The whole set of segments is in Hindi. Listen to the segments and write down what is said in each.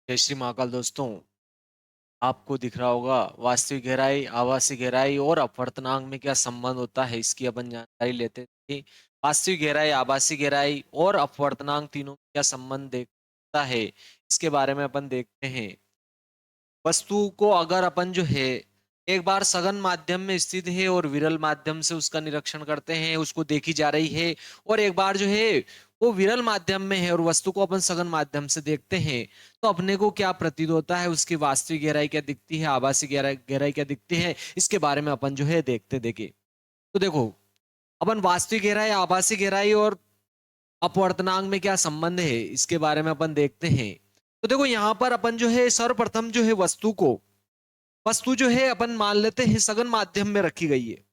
जय श्री महाकाल दोस्तों। आपको दिख रहा होगा वास्तविक गहराई, आभासी गहराई और अपवर्तनांक में क्या संबंध होता है, इसकी अपन जानकारी लेते थे। वास्तविक गहराई, आभासी गहराई और अपवर्तनांक तीनों में क्या संबंध देखता है, इसके बारे में अपन देखते हैं। वस्तु को अगर अपन जो है एक बार सघन माध्यम में स्थित है और विरल माध्यम से उसका निरीक्षण करते हैं, उसको देखी जा रही है, और एक बार जो है वो विरल माध्यम में है और वस्तु को अपन सघन माध्यम से देखते हैं, तो अपने को क्या प्रतीत होता है, उसकी वास्तविक गहराई क्या दिखती है, आभासी गहराई गहराई क्या दिखती है, इसके बारे में अपन जो है देखते देखे। तो देखो, अपन वास्तविक गहराई, आभासी गहराई और अपवर्तनांक में क्या संबंध है, इसके बारे में अपन देखते हैं। तो देखो, यहाँ पर अपन जो है सर्वप्रथम जो है वस्तु जो है अपन मान लेते हैं सघन माध्यम में रखी गई है।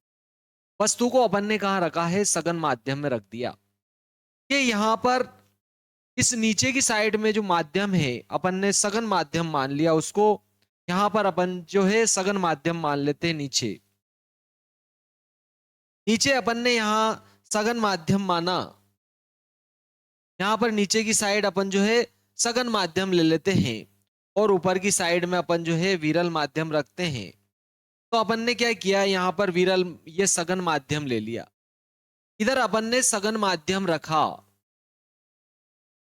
वस्तु को अपन ने कहा रखा है, सघन माध्यम में रख दिया। ये यहाँ पर इस नीचे की साइड में जो माध्यम है, अपन ने सघन माध्यम मान लिया उसको। यहाँ पर अपन जो है सघन माध्यम मान लेते हैं नीचे। नीचे अपन ने यहाँ सघन माध्यम माना। यहाँ पर नीचे की साइड अपन जो है सघन माध्यम ले लेते हैं और ऊपर की साइड में अपन जो है विरल माध्यम रखते हैं। तो अपन ने क्या किया, यहाँ पर विरल ये सघन माध्यम ले लिया, इधर अपन ने सघन माध्यम रखा।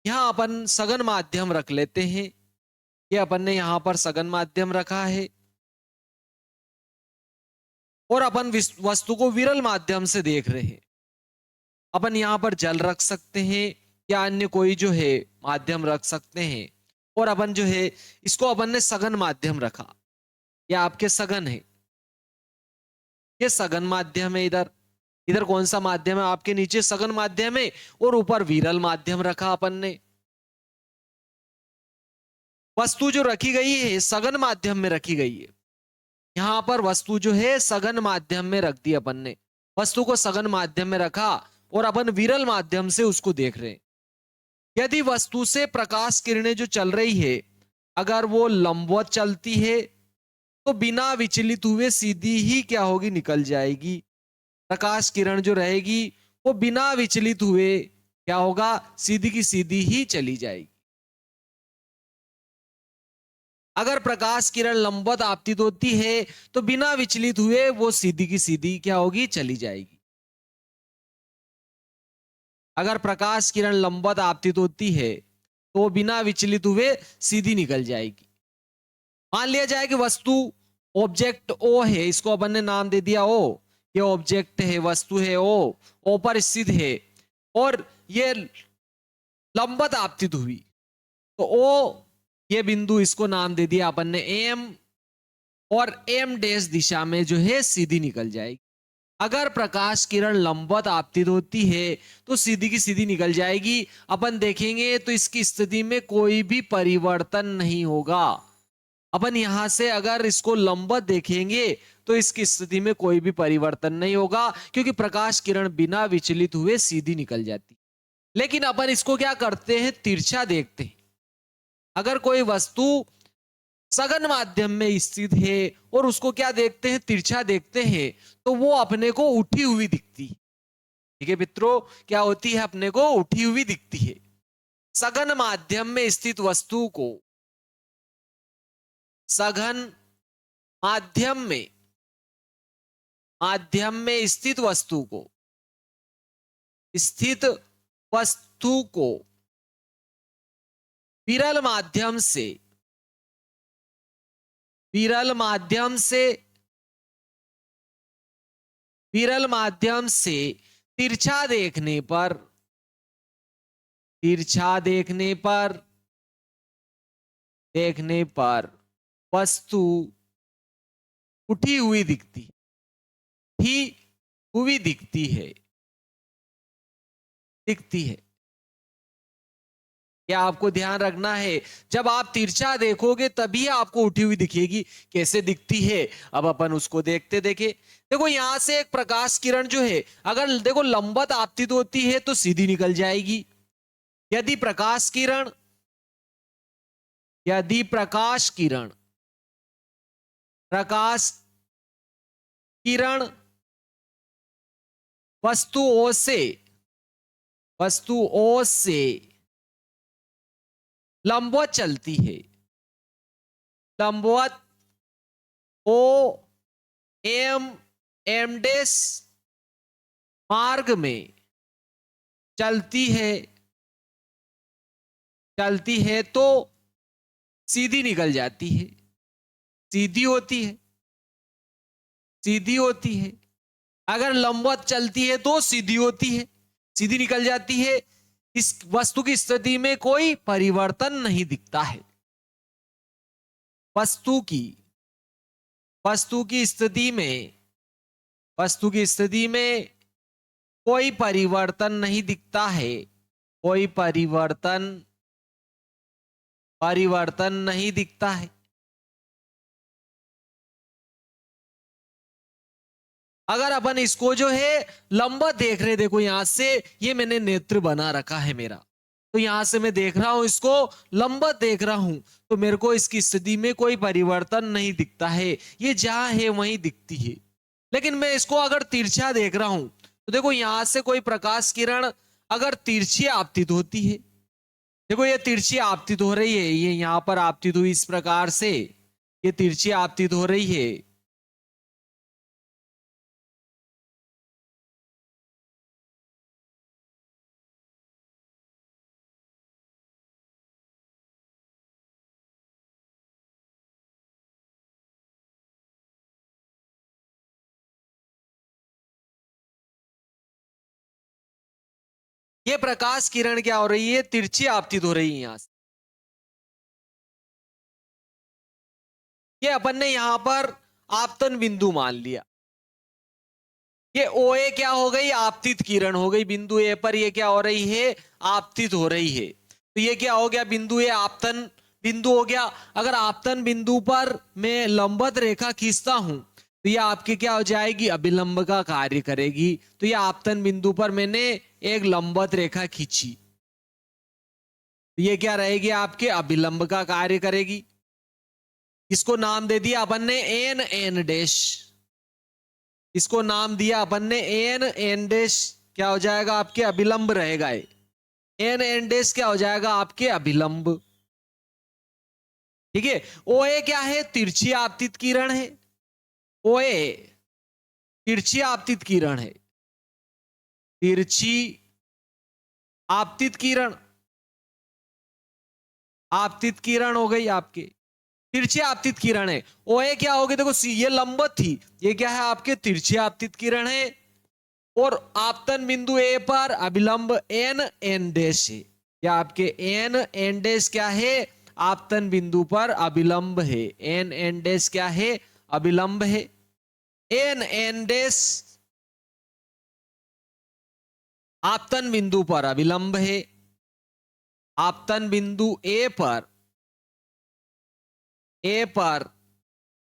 यहाँ अपन सघन माध्यम रख लेते हैं। ये अपन ने यहाँ पर सघन माध्यम रखा है और अपन वस्तु को विरल माध्यम से देख रहे हैं। अपन यहाँ पर जल रख सकते हैं या अन्य कोई जो है माध्यम रख सकते हैं, और अपन जो है इसको अपन ने सघन माध्यम रखा। या आपके सघन है, ये सघन माध्यम है। इधर इधर कौन सा माध्यम है, आपके नीचे सघन माध्यम है और ऊपर विरल माध्यम रखा अपन ने। वस्तु जो रखी गई है सघन माध्यम में रखी गई है। यहां पर वस्तु जो है सघन माध्यम में रख दी अपन ने। वस्तु को सघन माध्यम में रखा और अपन विरल माध्यम से उसको देख रहे हैं। यदि वस्तु से प्रकाश किरणें जो चल रही है, अगर वो लंबवत चलती है तो बिना विचलित हुए सीधी ही क्या होगी, निकल जाएगी। प्रकाश किरण जो रहेगी वो बिना विचलित हुए क्या होगा, सीधी की सीधी ही चली जाएगी। अगर प्रकाश किरण लंबवत आपतित होती है तो बिना विचलित हुए वो सीधी की सीधी क्या होगी, चली जाएगी। अगर प्रकाश किरण लंबवत आपतित होती है तो वो बिना विचलित हुए सीधी निकल जाएगी। मान लिया जाए कि वस्तु ऑब्जेक्ट ओ है, इसको अपन ने नाम दे दिया ओ। ये ऑब्जेक्ट है, वस्तु है ओ पर स्थित है और ये लंबवत आपतित हुई, तो ओ ये बिंदु इसको नाम दे दिया अपन ने एम, और एम डैश दिशा में जो है सीधी निकल जाएगी। अगर प्रकाश किरण लंबवत आपतित होती है तो सीधी की सीधी निकल जाएगी। अपन देखेंगे तो इसकी स्थिति में कोई भी परिवर्तन नहीं होगा। अपन यहां से अगर इसको लंबवत देखेंगे तो इसकी स्थिति में कोई भी परिवर्तन नहीं होगा, क्योंकि प्रकाश किरण बिना विचलित हुए सीधी निकल जाती। लेकिन अपन इसको क्या करते हैं, तिरछा देखते हैं। अगर कोई वस्तु सघन माध्यम में स्थित है और उसको क्या देखते हैं, तिरछा देखते हैं, तो वो अपने को उठी हुई दिखती है। ठीक है मित्रों, क्या होती है, अपने को उठी हुई दिखती है। सघन माध्यम में स्थित वस्तु को, सघन माध्यम में स्थित वस्तु को विरल माध्यम से विरल माध्यम से विरल माध्यम से तिरछा देखने पर वस्तु उठी हुई दिखती है। क्या आपको ध्यान रखना है, जब आप तिरछा देखोगे तभी आपको उठी हुई दिखेगी। कैसे दिखती है, अब अपन उसको देखते देखे। देखो, यहां से एक प्रकाश किरण जो है, अगर देखो लंबवत आपतित होती है तो सीधी निकल जाएगी। यदि प्रकाश किरण प्रकाश किरण वस्तु ओ से लंबवत चलती है, लंबवत ओ एम डैश मार्ग में चलती है तो सीधी निकल जाती है, सीधी होती है, सीधी होती है। अगर लंबवत चलती है तो सीधी होती है, सीधी निकल जाती है। इस वस्तु की स्थिति में कोई परिवर्तन नहीं दिखता है। वस्तु की स्थिति में कोई परिवर्तन नहीं दिखता है, कोई परिवर्तन नहीं दिखता है। अगर अपन इसको जो है लंबवत देख रहे, देखो यहां से ये मैंने नेत्र बना रखा है मेरा, तो यहां से मैं देख रहा हूं, इसको लंबवत देख रहा हूं, तो मेरे को इसकी स्थिति में कोई परिवर्तन नहीं दिखता है, ये जहां है वहीं दिखती है। लेकिन मैं इसको अगर तिरछा देख रहा हूं, तो देखो यहां से कोई प्रकाश किरण अगर तिरछी आपतित होती है, देखो ये तिरछी आपतित हो रही है, ये यहां पर आपतित हुई इस प्रकार से, ये तिरछी आपतित हो रही है। ये प्रकाश किरण क्या हो रही है, तिरछी आपतित हो रही है यहां से। ये अपन ने यहां पर आपतन बिंदु मान लिया, ये OA क्या हो गई, आपतित किरण हो गई। बिंदु ए पर ये क्या हो रही है, आपतित हो रही है, तो ये क्या हो गया, बिंदु ए आपतन बिंदु हो गया। अगर आपतन बिंदु पर मैं लंबवत रेखा खींचता हूं, तो ये आपकी क्या हो जाएगी, अभिलंब का कार्य करेगी। तो ये आपतन बिंदु पर मैंने एक लंबवत रेखा खींची, तो ये क्या रहेगी, आपके अभिलंब का कार्य करेगी। इसको नाम दे दिया अपन ने एन डैश, इसको नाम दिया अपन ने एन डैश, क्या हो जाएगा, आपके अभिलंब रहेगा। एन डैश क्या हो जाएगा, आपके अभिलंब। ठीक है। OA क्या है, तिरछी आपतित किरण है, OA तिरछी आपतित किरण है, तिरछी आपतित किरण, आपतित किरण हो गई आपके, तिरछी आपतित किरण है। OA क्या होगी, देखो ये लंबवत थी, ये क्या है, आपके तिरछी आपतित किरण है, और आपतन बिंदु A पर अभिलंब एन डैश है। क्या आपके एन डैश क्या है, आपतन बिंदु पर अभिलंब है। एन डैश क्या है, अभिलंब है। एन डैश आपतन बिंदु पर अभिलंब है, आपतन बिंदु ए पर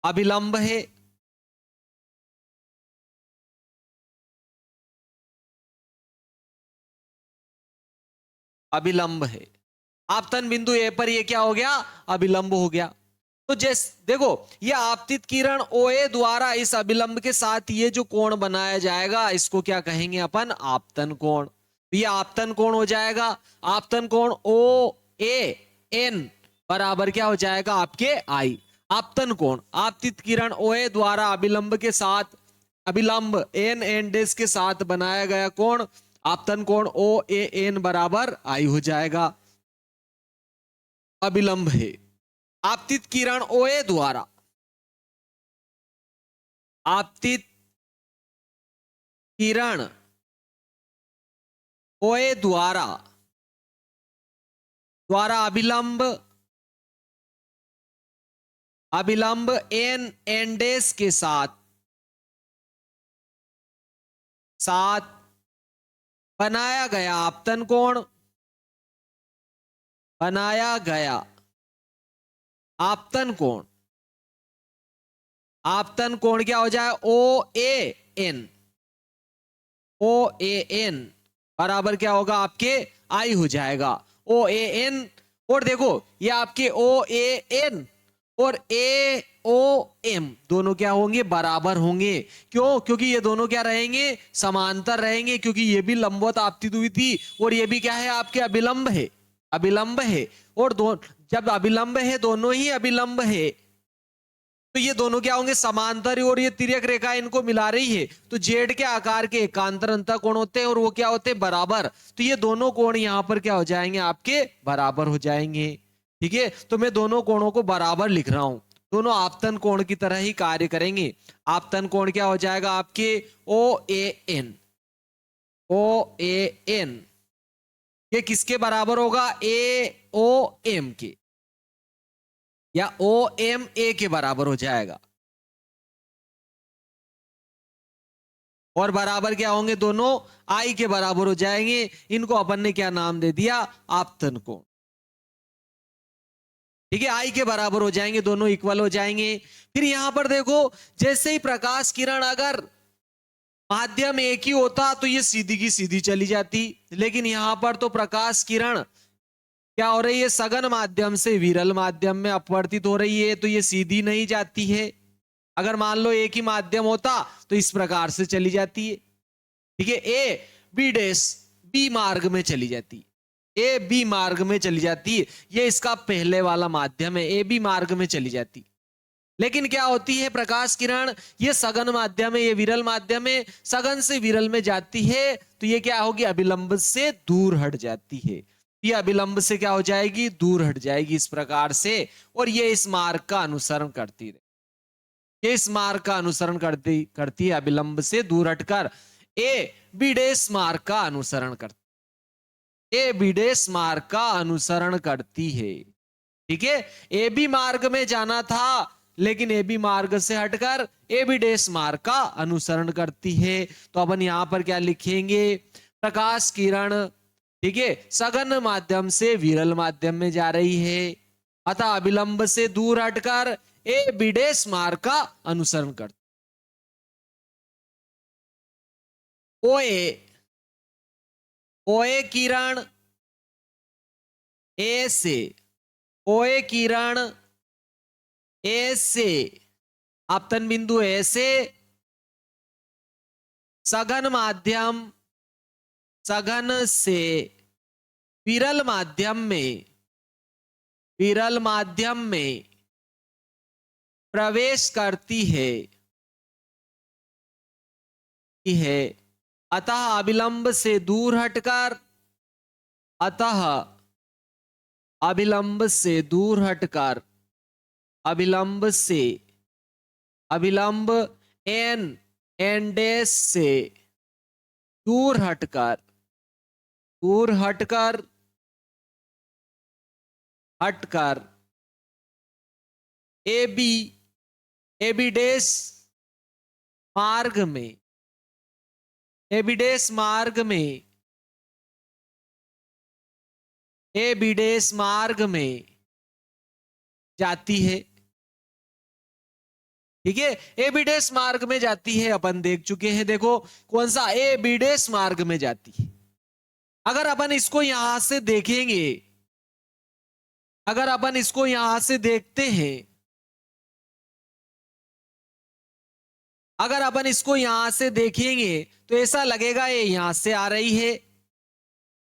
अभिलंब है। अभिलंब है, आपतन बिंदु ए पर ये क्या हो गया, अभिलंब हो गया। तो जैसे देखो ये आपतित किरण OA द्वारा इस अभिलंब के साथ ये जो कोण बनाया जाएगा, इसको क्या कहेंगे अपन, आपतन कोण। तो ये आपतन कोण हो जाएगा। आपतन कोण OAN बराबर क्या हो जाएगा, आपके I। आपतन कोण, आपतित किरण OA द्वारा अभिलंब के साथ, अभिलंब एन डैश के साथ बनाया गया कोण, आपतन कोण OAN बराबर I हो जाएगा। अभिलंब है। आपतित किरण OA द्वारा, आपतित किरण OA द्वारा अभिलंब एन डैश के साथ बनाया गया आपतन कोण, बनाया गया आपतन कोण, आपतन कोण क्या हो जाए, OAN बराबर क्या होगा, आपके I हो जाएगा। OAN, और देखो ये आपके OAN और AOM दोनों क्या होंगे, बराबर होंगे। क्यों, क्योंकि ये दोनों क्या रहेंगे, समांतर रहेंगे, क्योंकि ये भी लंबवत आपतित हुई थी और ये भी क्या है, आपके अभिलंब है, अभिलंब है। और जब अभिलंब है, दोनों ही अभिलंब है, तो ये दोनों क्या होंगे, समांतर, और ये तिर्यक रेखा इनको मिला रही है, तो जेड के आकार के एकांतर अंतःकोण होते हैं और वो क्या होते हैं, बराबर। तो ये दोनों कोण यहां पर क्या हो जाएंगे, आपके बराबर हो जाएंगे। ठीक है, तो मैं दोनों कोणों को बराबर लिख रहा हूं, दोनों आपतन कोण की तरह ही कार्य करेंगे। आपतन कोण क्या हो जाएगा आपके, ओ A N, O A N, ये किसके बराबर होगा, ए ओ एम के, या ओ एम ए के बराबर हो जाएगा। और बराबर क्या होंगे, दोनों आई के बराबर हो जाएंगे। इनको अपन ने क्या नाम दे दिया, आपतन कोण। ठीक है, आई के बराबर हो जाएंगे, दोनों इक्वल हो जाएंगे। फिर यहां पर देखो, जैसे ही प्रकाश किरण अगर माध्यम एक ही होता तो ये सीधी की सीधी चली जाती, लेकिन यहां पर तो प्रकाश किरण क्या हो रही है, सघन माध्यम से विरल माध्यम में अपवर्तित हो रही है, तो ये सीधी नहीं जाती है। अगर मान लो एक ही माध्यम होता तो इस प्रकार से चली जाती है। ठीक है, ए बी डैश बी मार्ग में चली जाती है, ए बी मार्ग में चली जाती है, ये इसका पहले वाला माध्यम है, ए बी मार्ग में चली जाती है। लेकिन क्या होती है, प्रकाश किरण ये सघन माध्यम है, ये विरल माध्यम है, सघन से विरल में जाती है, तो ये क्या होगी, अभिलंब से दूर हट जाती है। ये अभिलंब से क्या हो जाएगी, दूर हट जाएगी इस प्रकार से, और ये इस मार्ग का अनुसरण करती है, ये इस मार्ग का अनुसरण करती है, अभिलंब से दूर हटकर ए बी डैश मार्ग का अनुसरण करती, ए बी डैश मार्ग का अनुसरण करती है। ठीक है, ए बी मार्ग में जाना था, लेकिन ए बी मार्ग से हटकर ए बी डैश मार्ग का अनुसरण करती है। तो अपन यहां पर क्या लिखेंगे, प्रकाश किरण, ठीक है, सघन माध्यम से विरल माध्यम में जा रही है, अतः अभिलंब से दूर हटकर ए बी डैश मार्ग का अनुसरण करती। ओए, ओए किरण ए से, ओए किरण ए से, आपतन बिंदु ए से सघन माध्यम, सघन से विरल माध्यम में, विरल माध्यम में प्रवेश करती है, अतः अभिलंब से दूर हटकर, अतः अभिलंब से दूर हटकर, अभिलंब से, अभिलंब एन एन डैश से दूर हटकर, दूर हटकर, हटकर ए बी डैश मार्ग में, ए बी डैश मार्ग में, ए बी डैश मार्ग में जाती है। ठीक है, ए बी डैश मार्ग में जाती है, अपन देख चुके हैं, देखो कौन सा, ए बी डैश मार्ग में जाती है। अगर अपन इसको यहां से देखेंगे, अगर अपन इसको यहां से देखते हैं, अगर अपन इसको यहां से देखेंगे तो ऐसा लगेगा ये यहां से आ रही है।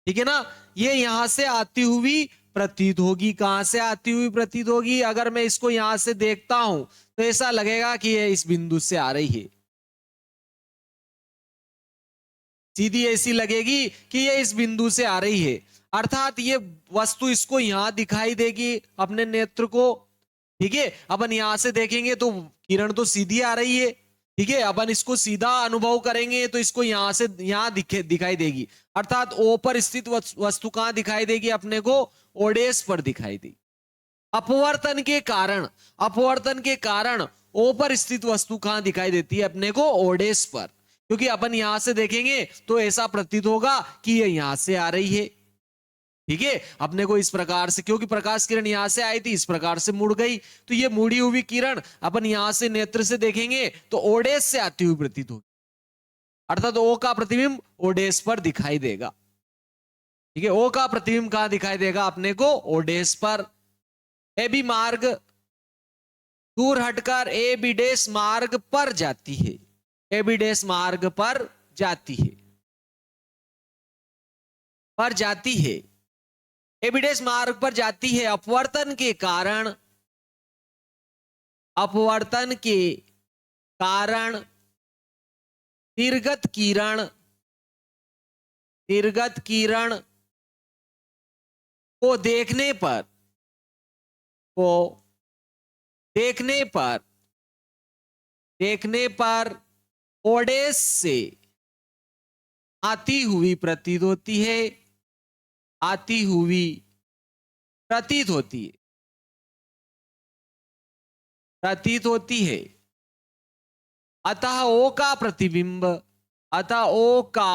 ठीक है ना, ये यहां से आती हुई प्रतीत होगी। कहां से आती हुई प्रतीत होगी, अगर मैं इसको यहां से देखता हूं तो ऐसा लगेगा कि ये इस बिंदु से आ रही है, सीधी ऐसी लगेगी कि ये इस बिंदु से आ रही है, अर्थात ये वस्तु इसको यहां दिखाई देगी अपने नेत्र को। ठीक है, अपन यहां से देखेंगे तो किरण तो सीधी आ रही है। ठीक है, अपन इसको सीधा अनुभव करेंगे तो इसको यहां से यहां दिखाई देगी, अर्थात ओ पर स्थित वस्तु कहां दिखाई देगी अपने को, ओडेस पर दिखाई देगी। अपवर्तन के कारण, अपवर्तन के कारण ओ पर स्थित वस्तु कहां दिखाई देती है अपने को, ओडेस पर, क्योंकि अपन यहां से देखेंगे तो ऐसा प्रतीत होगा कि ये यहां से आ रही है। ठीक है, अपने को इस प्रकार से, क्योंकि प्रकाश किरण यहां से आई थी, इस प्रकार से मुड़ गई, तो ये मुड़ी हुई किरण अपन यहां से नेत्र से देखेंगे तो ओडेस से आती हुई प्रतीत होगी, अर्थात ओ का प्रतिबिंब ओडेस पर दिखाई देगा। ठीक है, ओ का प्रतिबिंब कहां दिखाई देगा अपने को, ओडेस पर। ए बी मार्ग दूर हटकर ए बी डैश मार्ग पर जाती है, ए बी डैश मार्ग पर जाती है, पर जाती है, ए बी डैश मार्ग पर जाती है। अपवर्तन के कारण, अपवर्तन के कारण निर्गत किरण को को देखने पर ओडेस से आती हुई प्रतीत होती है प्रतीत होती है प्रतीत होती है अतः ओ का प्रतिबिंब अतः ओ का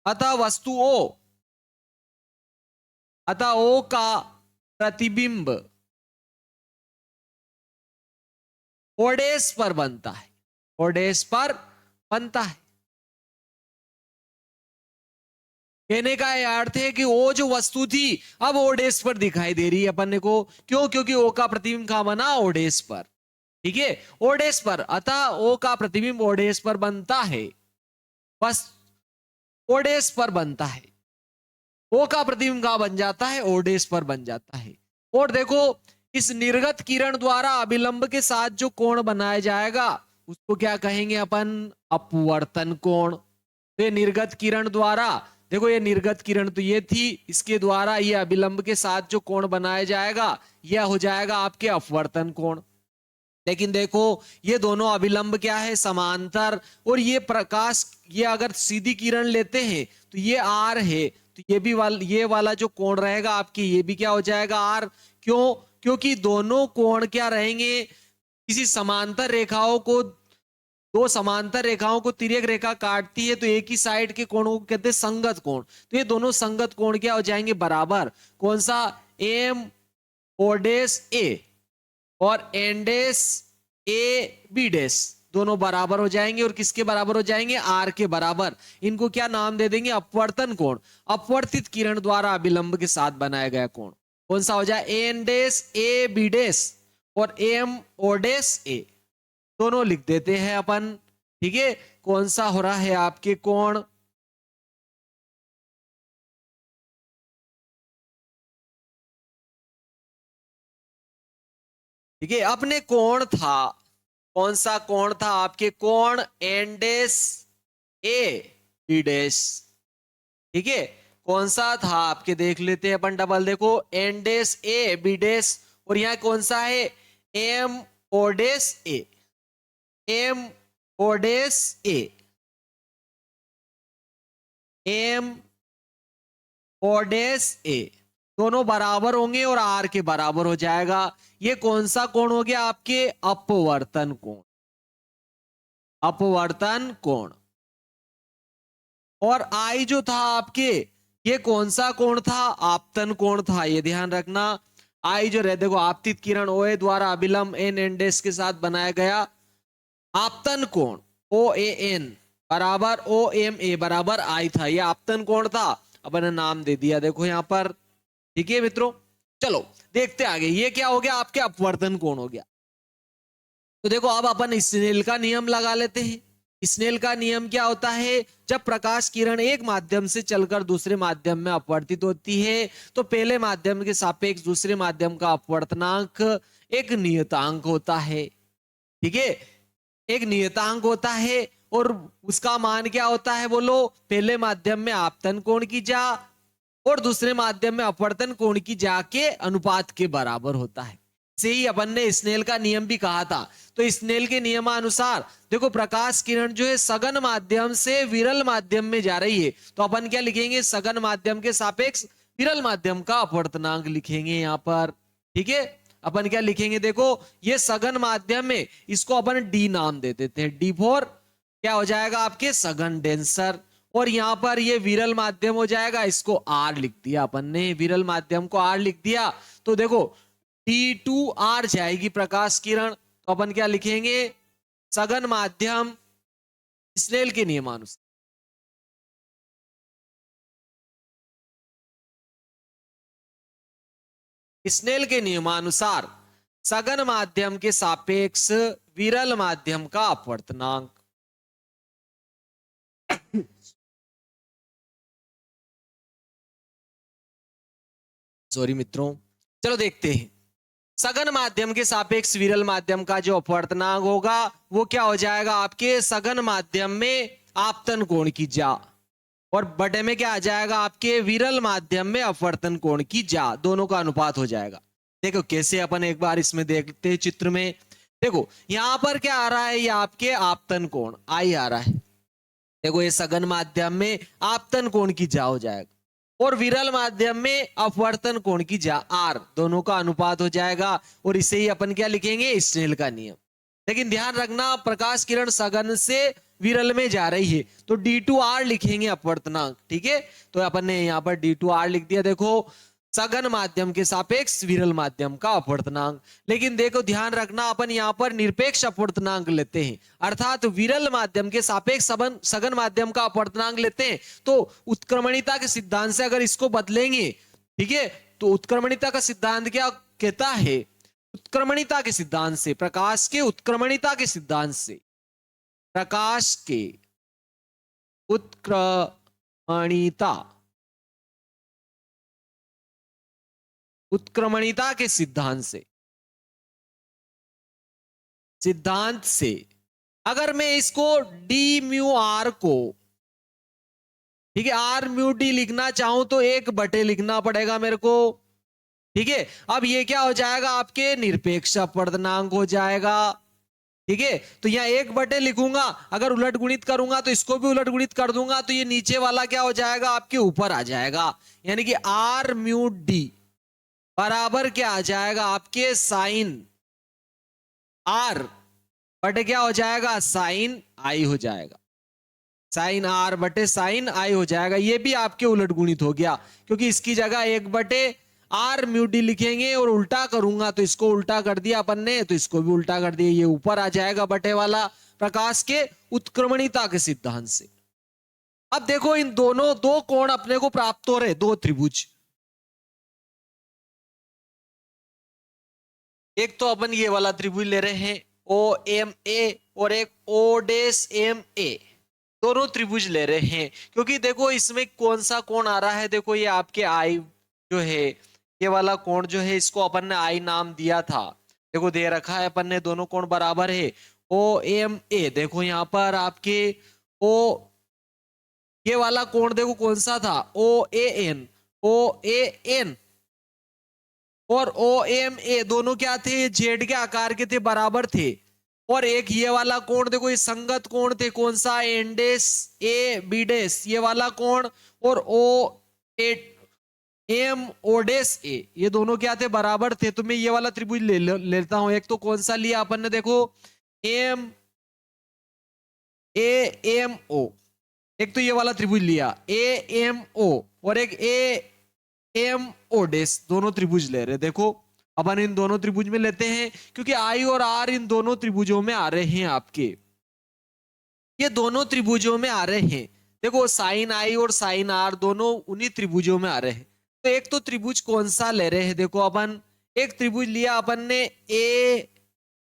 अतः वस्तु ओ अतः ओ का प्रतिबिंब ओडेस पर बनता है ओडेस पर बनता है। कहने का यह अर्थ है कि वो जो वस्तु थी अब ओडेस पर दिखाई दे रही है अपन को। क्यों? क्योंकि ओ का प्रतिबिंब कहां बना? ओडेस पर। ठीक है, ओडेस पर। अतः ओ का प्रतिबिंब ओडेस पर बनता है, बस ओडेस पर बनता है। ओ का प्रतिबिंब कहां बन जाता है? ओडेस पर बन जाता है। और देखो, इस निर्गत किरण द्वारा अभिलंब के साथ जो कोण बनाया जाएगा उसको क्या कहेंगे अपन? अपवर्तन कोण। तो ये निर्गत किरण द्वारा, देखो ये निर्गत किरण तो ये थी, इसके द्वारा ये अभिलंब के साथ जो कोण बनाया जाएगा यह हो जाएगा आपके अपवर्तन कोण। लेकिन देखो ये दोनों अभिलंब क्या है? समांतर। और ये प्रकाश, ये अगर सीधी किरण लेते हैं तो ये आर है, तो ये वाला जो कोण रहेगा आपकी, ये भी क्या हो जाएगा? आर। क्यों? क्योंकि दोनों कोण क्या रहेंगे? किसी समांतर रेखाओं को, दो समांतर रेखाओं को तिर्यक रेखा काटती है तो एक ही साइड के कोणों को कहते हैं संगत कोण। तो ये दोनों संगत कोण क्या हो जाएंगे? बराबर। कौन सा? एम ओ डेस ए और एन डेस ए बी डेस दोनों बराबर हो जाएंगे। और किसके बराबर हो जाएंगे? आर के बराबर। इनको क्या नाम दे देंगे? अपवर्तन कोण। अपवर्तित किरण द्वारा अभिलंब के साथ बनाया गया कोण कौन सा हो जाए? एन डेस ए बी डेस और एम ओ डेस ए दोनों लिख देते हैं अपन। ठीक है, कौन सा हो रहा है आपके कोण? ठीक है, अपने कोण था, कौन सा कोण था आपके? कोण एन डेस ए बी डेस। ठीक है, कौन सा था आपके? देख लेते हैं अपन डबल। देखो एन डेस ए बी डेस और यहां कौन सा है? एम ओ डेस ए। एम ओ डेस ए एम ओ डेस ए दोनों बराबर होंगे और आर के बराबर हो जाएगा। ये कौन सा कोण हो गया आपके? अपवर्तन कोण। अपवर्तन कोण। और आई जो था आपके, ये कौन सा कोण था? आपतन कोण था, ये ध्यान रखना। आई जो रहे, देखो आपतित किरण ओए द्वारा अभिलंब एन एन डेस के साथ बनाया गया आपतन कोण ओ ए एन बराबर ओ एम ए बराबर आई था। ये आपतन कोण था, अपन ने नाम दे दिया देखो यहां पर। ठीक है मित्रों, चलो देखते आगे। ये क्या हो गया? आपके अपवर्तन कोण हो गया। तो देखो अब अपन स्नेल का नियम लगा लेते हैं। स्नेल का नियम क्या होता है? जब प्रकाश किरण एक माध्यम से चलकर दूसरे माध्यम में अपवर्तित होती है तो पहले माध्यम के सापेक्ष दूसरे माध्यम का अपवर्तनांक एक नियतांक होता है। ठीक है, एक नियतांक होता है और उसका मान क्या होता है? बोलो, पहले माध्यम में आपतन कोण की जा और दूसरे माध्यम में अपवर्तन कोण की जा के अनुपात के बराबर होता है। से ही अपन ने स्नेल का नियम भी कहा था। तो स्नेल के नियमानुसार देखो, प्रकाश किरण जो है सघन माध्यम से विरल माध्यम में जा रही है तो अपन क्या लिखेंगे? सघन माध्यम के सापेक्ष विरल माध्यम का अपवर्तनांक लिखेंगे यहां पर। ठीक है, अपन क्या लिखेंगे? देखो ये सघन माध्यम में, इसको अपन डी नाम दे देते हैं। डी फॉर क्या हो जाएगा आपके? सघन डेंसर। और यहां पर ये विरल माध्यम हो जाएगा, इसको आर लिख दिया अपन ने, विरल माध्यम को आर लिख दिया। तो देखो D2R जाएगी प्रकाश किरण, तो अपन क्या लिखेंगे? सघन माध्यम स्नेल के नियमानुसार। स्नेल के नियमानुसार सघन माध्यम के सापेक्ष विरल माध्यम का अपवर्तनांक। सॉरी मित्रों, चलो देखते हैं। सघन माध्यम के सापेक्ष विरल माध्यम का जो अपवर्तनांक होगा वो क्या हो जाएगा आपके सघन माध्यम में आपतन कोण की जा, और बटे में क्या आ जाएगा आपके विरल माध्यम में अपवर्तन कोण की जा, दोनों का अनुपात हो जाएगा। देखो कैसे अपन एक बार इसमें देखते हैं चित्र में। देखो यहां पर क्या आ रहा है, ये आपके आपतन कोण आई आ रहा है। देखो ये सघन माध्यम में आपतन कोण की जा हो जाएगा, और विरल माध्यम में अपवर्तन कोण की जा आर, दोनों का अनुपात हो जाएगा। और इसे ही अपन क्या लिखेंगे, स्नेल का नियम। लेकिन ध्यान रखना प्रकाश किरण सघन से विरल में जा रही है तो D2R लिखेंगे अपवर्तनांक, ठीक है। तो अपन ने यहाँ पर D2R लिख दिया। देखो सघन माध्यम के सापेक्ष विरल माध्यम का अपवर्तनांक। लेकिन देखो ध्यान रखना अपन यहाँ पर निरपेक्ष अपवर्तनांक लेते हैं, अर्थात विरल माध्यम के सापेक्ष सघन माध्यम का अपवर्तनांक लेते हैं। तो उत्क्रमणिता के सिद्धांत से अगर इसको बदलेंगे, ठीक है, तो उत्क्रमणिता का सिद्धांत क्या कहता है, उत्क्रमणिता के सिद्धांत से, प्रकाश के उत्क्रमणिता के सिद्धांत से, प्रकाश के उत्क्रमणिता के सिद्धांत से अगर मैं इसको डी म्यू आर को, ठीक है, आर म्यू डी लिखना चाहूं तो 1/, लिखना पड़ेगा मेरे को, ठीक है। अब ये क्या हो जाएगा आपके निरपेक्ष अपवर्तनांक हो जाएगा, ठीक है। तो यहाँ 1/, लिखूंगा, अगर उलट गुणित करूंगा तो इसको भी उलट गुणित कर दूंगा तो ये नीचे वाला क्या हो जाएगा आपके ऊपर आ जाएगा, यानी कि आर म्यू डी बराबर क्या आ जाएगा आपके साइन आर बटे क्या हो जाएगा, साइन आई हो जाएगा, साइन आर बटे साइन आई हो जाएगा। ये भी आपके उलट गुणित हो गया, क्योंकि इसकी जगह 1/r म्यू डी लिखेंगे और उल्टा करूंगा तो इसको उल्टा कर दिया अपन ने, तो इसको भी उल्टा कर दिया, ये ऊपर आ जाएगा बटे वाला, प्रकाश के उत्क्रमणिता के सिद्धांत से। अब देखो इन दोनों दो कोण अपने को प्राप्त हो रहे, दो त्रिभुज, एक तो अपन ये वाला त्रिभुज ले रहे हैं ओ एम ए, और एक ओ डेस एम ए, दोनों त्रिभुज ले रहे हैं। क्योंकि देखो इसमें कौन सा कोण आ रहा है, देखो ये आपके आई जो है, ये वाला कोण जो है इसको अपन ने आई नाम दिया था, देखो दे रखा है अपन ने, दोनों कोण बराबर है ओ एम ए। देखो यहाँ पर आपके ओ, ये वाला कोण देखो कौन सा था, ओ ए एन और ओ एम ए, दोनों क्या थे, जेड के आकार के थे, बराबर थे। और एक ये वाला कोण देखो ये संगत कोण थे, कौन सा, एन डेस ए बी डेस, ये वाला कोण, और ओ एम ओ डेस ए, ये दोनों क्या थे, बराबर थे। तो मैं ये वाला त्रिभुज लेता हूं। एक तो कौन सा लिया अपन ने, देखो एम ए एम ओ, एक तो ये वाला त्रिभुज लिया ए एम ओ, और एक ए एम ओ डेस, दोनों त्रिभुज ले रहे। देखो अपन इन दोनों त्रिभुज में लेते हैं, क्योंकि आई और आर इन दोनों त्रिभुजों में आ रहे हैं आपके, ये दोनों त्रिभुजों में आ रहे हैं। देखो साइन आई और साइन आर दोनों उन्हीं त्रिभुजों में आ रहे हैं। तो एक तो त्रिभुज कौन सा ले रहे हैं, देखो अपन एक त्रिभुज लिया अपन ने ए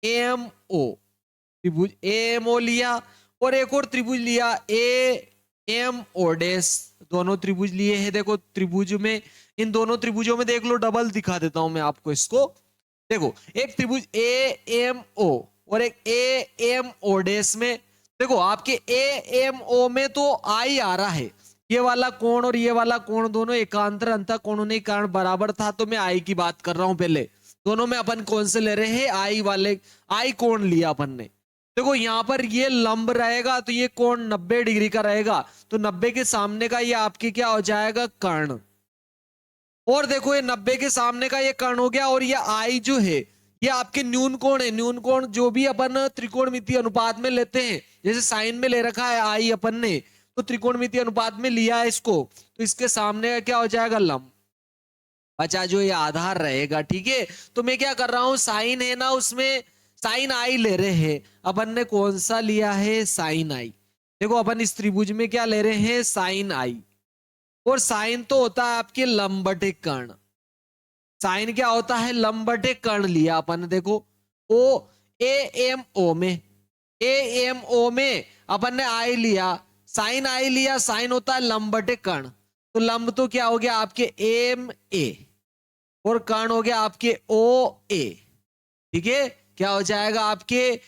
एम ओ, त्रिभुज ए एम ओ लिया, और एक और त्रिभुज लिया ए एम ओ डेस, दोनों त्रिभुज लिए हैं। देखो त्रिभुज में, इन दोनों त्रिभुजों में देख लो, डबल दिखा देता हूं मैं आपको इसको। देखो एक त्रिभुज ए एम ओ और एक ए एम ओ डेस में, देखो आपके ए एम ओ में तो आई आ रहा है, ये वाला कोण और ये वाला कोण दोनों एकांतर अंतः कोण होने के कारण बराबर था, तो मैं आई की बात कर रहा हूं। पहले दोनों में अपन कौन से ले रहे हैं, आई वाले, आई कोण लिया अपन ने। देखो यहां पर ये लंब रहेगा तो ये कोण 90 डिग्री का रहेगा, तो 90 के सामने का ये आपके क्या हो जाएगा, कर्ण। और देखो ये 90 के सामने का ये कर्ण हो गया, और ये आई जो है ये आपके न्यून कोण है। न्यून कोण जो भी अपन त्रिकोणमितीय अनुपात में लेते हैं, जैसे साइन में ले रखा है आई अपन ने, तो त्रिकोणमितीय अनुपात में लिया है इसको, तो इसके सामने क्या हो जाएगा, लंब। अच्छा जो ये आधार रहेगा, ठीक है। तो मैं क्या कर रहा हूं, साइन है ना, उसमें साइन आई ले रहे हैं, अपन ने कौन सा लिया है, साइन आई। देखो अपन इस त्रिभुज में क्या ले रहे हैं, साइन आई, और साइन तो होता है आपके लंब बटे कर्ण। साइन क्या होता है, लंब बटे कर्ण लिया अपन ने। देखो ओ ए एम ओ में, ए एम ओ में अपन ने आई लिया, साइन आई लिया, साइन होता है लंब बटे कर्ण, तो लंब तो क्या हो गया आपके एम ए, और कर्ण हो गया आपके ओ ए। ठीक है, क्या हो जाएगा आपके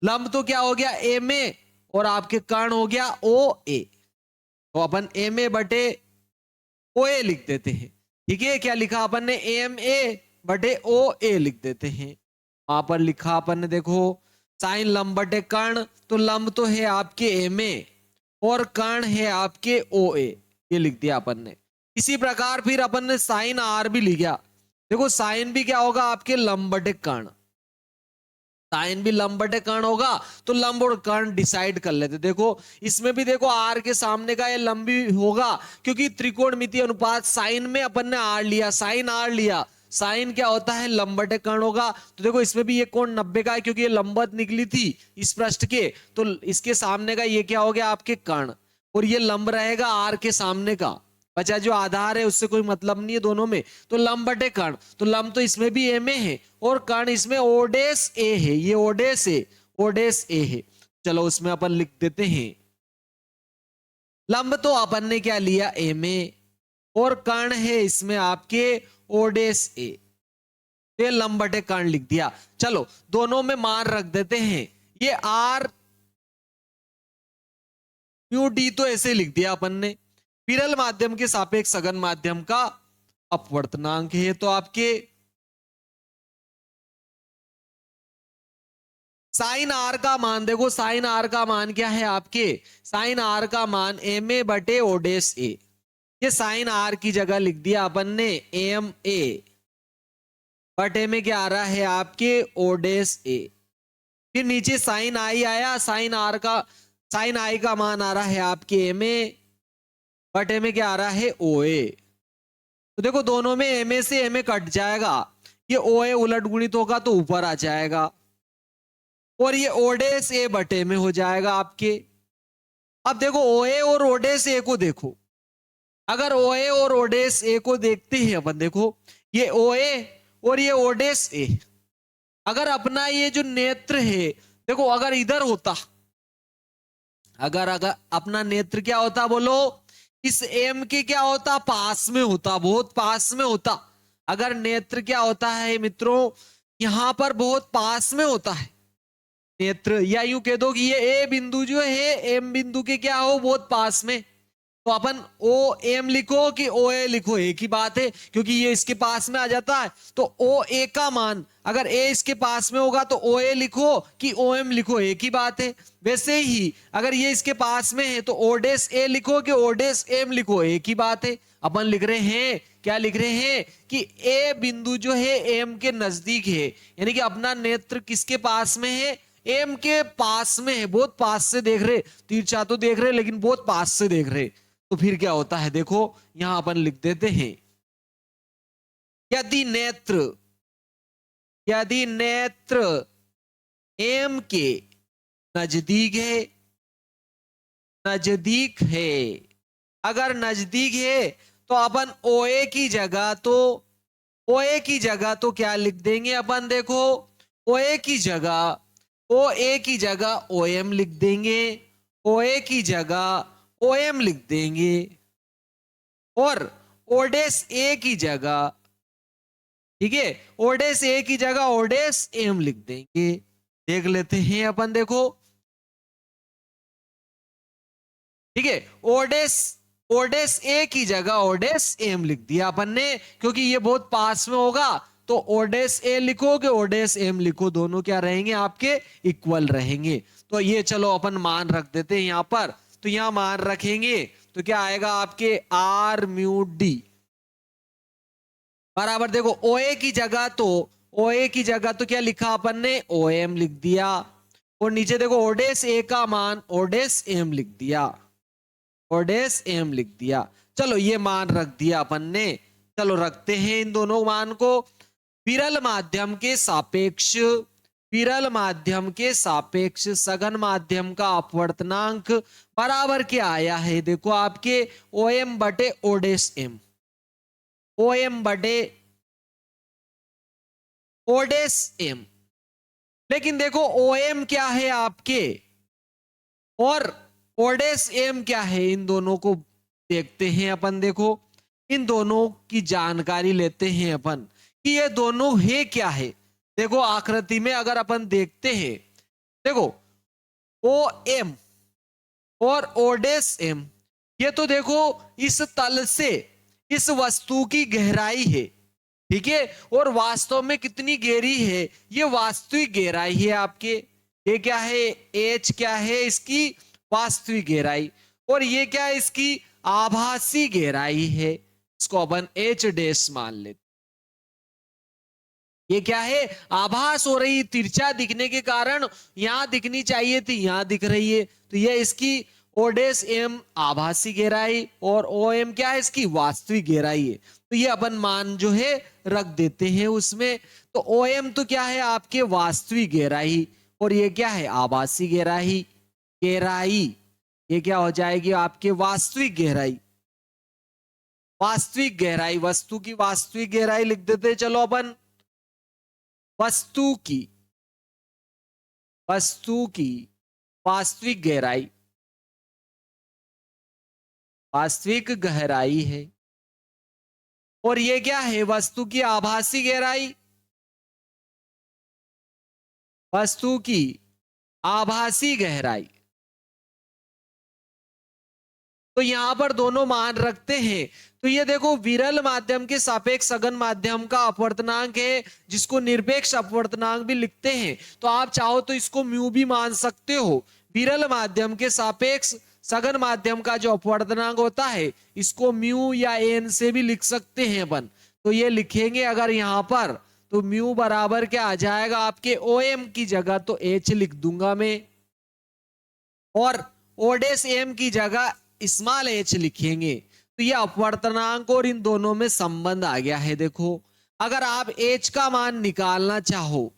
लंब तो क्या हो गया एम ए और आपके कर्ण हो गया ओ ए। तो अपन एम ए बटे ओ ए लिख देते हैं। ठीक है, क्या लिखा अपन ने एम ए बटे ओ ए लिख देते हैं। वहां पर लिखा अपन ने देखो साइन लंब बटे कर्ण, तो लंब तो है आपके एम ए और कर्ण है आपके ओ ए, ये लिख दिया अपन ने। इसी प्रकार फिर अपन ने साइन आर भी लिखा। देखो साइन भी क्या होगा आपके लंब बटे कर्ण, साइन भी लंब बटे कर्ण होगा, तो लंब और कर्ण डिसाइड कर लेते। देखो इसमें भी देखो आर के सामने का ये लंबी होगा, क्योंकि त्रिकोणमितीय अनुपात साइन में अपन ने आर लिया, साइन आर लिया, साइन क्या होता है लंब बटे कर्ण होगा। तो देखो इसमें भी ये कोण 90 का है, क्योंकि ये लंबवत निकली थी इस पृष्ठ के, तो इसके सामने का ये क्या हो गया आपके कर्ण, और ये लंब रहेगा आर के सामने का, बचा जो आधार है उससे कोई मतलब नहीं है दोनों में, तो लंब बटे कर्ण, तो लंब तो इसमें भी एम ए है और कर्ण इसमें ओडेस ए है, ये ओडेस है, ओडेस ए है। चलो उसमें अपन लिख देते हैं लंब तो अपन ने क्या लिया एम ए और कर्ण है इसमें आपके ओडेस ए, ये लंब बटे कर्ण लिख दिया। चलो दोनों में मान रख देते हैं, ये आर म्यू डी तो ऐसे लिख दिया अपन ने, विरल माध्यम के सापेक्ष सघन माध्यम का अपवर्तनांक है, तो आपके साइन आर का मान देखो, साइन आर का मान क्या है आपके, साइन आर का मान एम ए बटे ओडेस ए, ये साइन आर की जगह लिख दिया अपन ने एम ए बटे में क्या आ रहा है आपके ओडेस ए। फिर नीचे साइन आई आया, साइन आर का साइन आई का मान आ रहा है आपके एम ए बटे में क्या आ रहा है ओ ए। तो देखो दोनों में एम ए से एम ए कट जाएगा, ये ओ ए उलट गुणित होगा तो ऊपर आ जाएगा, और ये ओडेस ए बटे में हो जाएगा आपके। अब देखो ओ ए और ओडेस ए को देखो, अगर ओ ए और ओडेस ए को देखते हैं अपन, देखो ये ओ ए और ये ओडेस ए, अगर अपना ये जो नेत्र है देखो अगर इधर होता, अगर अगर अपना नेत्र क्या होता बोलो, इस एम के क्या होता पास में होता, बहुत पास में होता। अगर नेत्र क्या होता है मित्रों यहां पर बहुत पास में होता है नेत्र, या यूं कह दो कि ये ए बिंदु जो है एम बिंदु के क्या हो बहुत पास में, तो अपन ओ एम लिखो कि ओ ए लिखो एक ही बात है, क्योंकि ये इसके पास में आ जाता है। तो ओ ए का मान अगर ए इसके पास में होगा तो ओ ए लिखो कि ओ एम लिखो एक ही बात है। वैसे ही अगर ये इसके पास में है तो ओडेस ए लिखो कि ओडेस एम लिखो एक ही बात है। अपन लिख रहे हैं क्या लिख रहे हैं कि ए बिंदु जो है एम के नजदीक है, यानी कि अपना नेत्र किसके पास में है एम के पास में है, बहुत पास से देख रहे, तिरछा तो देख रहे लेकिन बहुत पास से देख रहे। तो फिर क्या होता है देखो यहां अपन लिख देते हैं यदि नेत्र एम के नजदीक है, अगर नजदीक है तो अपन ओए की जगह तो क्या लिख देंगे अपन, देखो ओए की जगह ओ ए की जगह ओ एम लिख देंगे, ओ ए की जगह ओ एम लिख देंगे, और ओडेस ए की जगह, ठीक है ओडेस ए की जगह ओडेस एम लिख देंगे। देख लेते हैं अपन, देखो ठीक है ओडेस ए की जगह ओडेस एम लिख दिया अपन ने, क्योंकि ये बहुत पास में होगा तो ओडेस ए लिखो कि ओडेस एम लिखो, दोनों क्या रहेंगे आपके इक्वल रहेंगे। तो ये चलो अपन मान रख देते हैं यहां पर, तो यहां मान रखेंगे तो क्या आएगा आपके आर म्यू डी बराबर, देखो ओए की जगह तो क्या लिखा अपन ने ओ एम लिख दिया, और नीचे देखो ओडेस ए का मान ओडेस एम लिख दिया, ओडेस एम लिख दिया। चलो ये मान रख दिया अपन ने। चलो रखते हैं इन दोनों मान को। विरल माध्यम के सापेक्ष सघन माध्यम का अपवर्तनांक बराबर क्या आया है, देखो आपके ओ एम बटे ओडेस एम, ओ एम बटे ओडेस एम। लेकिन देखो ओ एम क्या है आपके और ओडेस एम क्या है, इन दोनों को देखते हैं अपन। देखो इन दोनों की जानकारी लेते हैं अपन कि ये दोनों है क्या है। देखो आकृति में अगर अपन देखते हैं, देखो ओ एम और ओडेस एम, ये तो देखो इस तल से इस वस्तु की गहराई है, ठीक है। और वास्तव में कितनी गहरी है, ये वास्तविक गहराई है आपके। ये क्या है, एच क्या है इसकी वास्तविक गहराई, और ये क्या है इसकी आभासी गहराई है। इसको अपन एच डैश मान लेते। ये क्या है, आभास हो रही, तिरछा दिखने के कारण यहां दिखनी चाहिए थी, यहां दिख रही है। तो ये इसकी ओडेस एम आभासी गहराई और ओ एम क्या है इसकी वास्तविक गहराई है। तो ये अपन मान जो है रख देते हैं उसमें। तो ओ एम तो क्या है आपके वास्तविक गहराई, और ये क्या है आभासी गहराई। गहराई ये क्या हो जाएगी आपके वास्तविक गहराई। वास्तविक गहराई, वस्तु की वास्तविक गहराई लिख देते हैं। चलो अपन वस्तु की वास्तविक गहराई, वास्तविक गहराई है। और ये क्या है वस्तु की आभासी गहराई, वस्तु की आभासी गहराई। तो यहां पर दोनों मान रखते हैं। तो ये देखो विरल माध्यम के सापेक्ष सघन माध्यम का अपवर्तनांक है, जिसको निरपेक्ष अपवर्तनांक भी लिखते हैं। तो आप चाहो तो इसको म्यू भी मान सकते हो। विरल माध्यम के सापेक्ष सघन माध्यम का जो अपवर्तनांक होता है इसको म्यू या एन से भी लिख सकते हैं अपन। तो ये लिखेंगे अगर यहां पर, तो म्यू बराबर क्या आ जाएगा आपके ओ एम की जगह तो एच लिख दूंगा मैं, और ओडेस एम की जगह स्मॉल एच लिखेंगे। तो ये अपवर्तनांक और इन दोनों में संबंध आ गया है। देखो अगर आप एच का मान निकालना चाहो,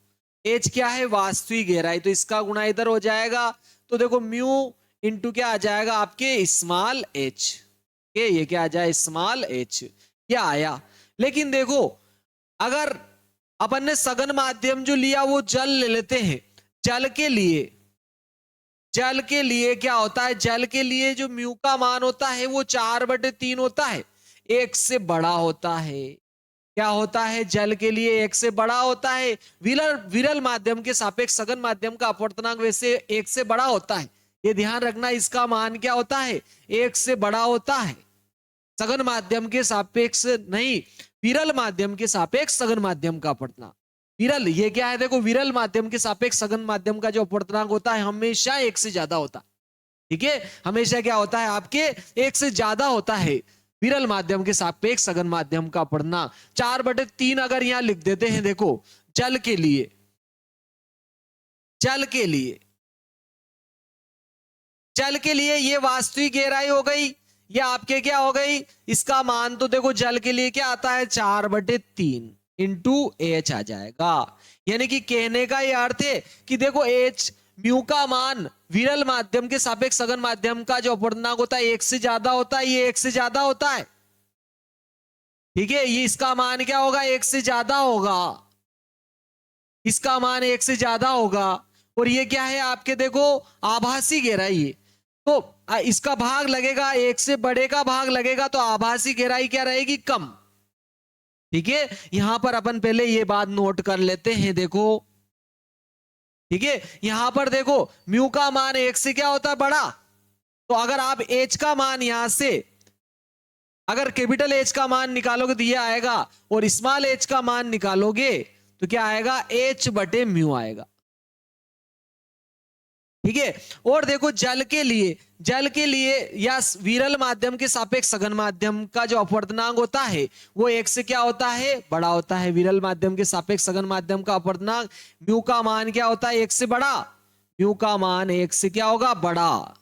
एच क्या है वास्तविक गहराई, तो इसका गुणा इधर हो जाएगा। तो देखो म्यू इंटू क्या आ जाएगा आपके स्मॉल एच, ये क्या आ जाए स्मॉल एच, ये आया। लेकिन देखो अगर अपन ने सघन माध्यम जो लिया वो जल ले लेते हैं। जल के लिए क्या होता है, जल के लिए जो म्यू का मान होता है वो 4/3 होता है, एक से बड़ा होता है। क्या होता है, जल के लिए एक से बड़ा होता है। विरल माध्यम के सापेक्ष सघन माध्यम का अपवर्तनांक वैसे एक से बड़ा होता है, ये ध्यान रखना। इसका मान क्या होता है, एक से बड़ा होता है। सघन माध्यम के सापेक्ष नहीं, विरल माध्यम के सापेक्ष सघन माध्यम का अपवर्तनांक। विरल ये क्या है, देखो विरल माध्यम के सापेक्ष सघन माध्यम का जो अपवर्तनांक होता है हमेशा एक से ज्यादा होता है, ठीक है। हमेशा क्या होता है आपके एक से ज्यादा होता है विरल माध्यम के सापेक्ष सघन माध्यम का अपवर्तनांक। 4/3 अगर यहां लिख देते हैं। देखो जल के लिए ये वास्तविक गहराई हो गई, ये आपके क्या हो गई, इसका मान तो देखो जल के लिए क्या आता है 4/3 इंटू एच आ जाएगा। यानी कि कहने का यह अर्थ है कि देखो एच म्यू का मान विरल माध्यम के सापेक्ष सघन माध्यम का जो अपवर्तनांक होता है एक से ज्यादा होता है, ये एक से ज्यादा होता है, ठीक है। ये इसका मान क्या होगा, एक से ज्यादा होगा, इसका मान एक से ज्यादा होगा। और ये क्या है आपके देखो आभासी गहराई है, तो इसका भाग लगेगा, एक से बड़े का भाग लगेगा, तो आभासी गहराई क्या रहेगी, कम, ठीक है। यहां पर अपन पहले ये बात नोट कर लेते हैं। देखो ठीक है, यहां पर देखो म्यू का मान एक से क्या होता है बड़ा, तो अगर आप एच का मान यहां से अगर कैपिटल एच का मान निकालोगे तो ये आएगा, और स्मॉल एच का मान निकालोगे तो क्या आएगा, एच बटे म्यू आएगा, ठीक है। और देखो जल के लिए या विरल माध्यम के सापेक्ष सघन माध्यम का जो अपवर्तनांक होता है वो एक से क्या होता है, बड़ा होता है। विरल माध्यम के सापेक्ष सघन माध्यम का अपवर्तनांक म्यू का मान क्या होता है, एक से बड़ा, म्यू का मान एक से क्या होगा, बड़ा।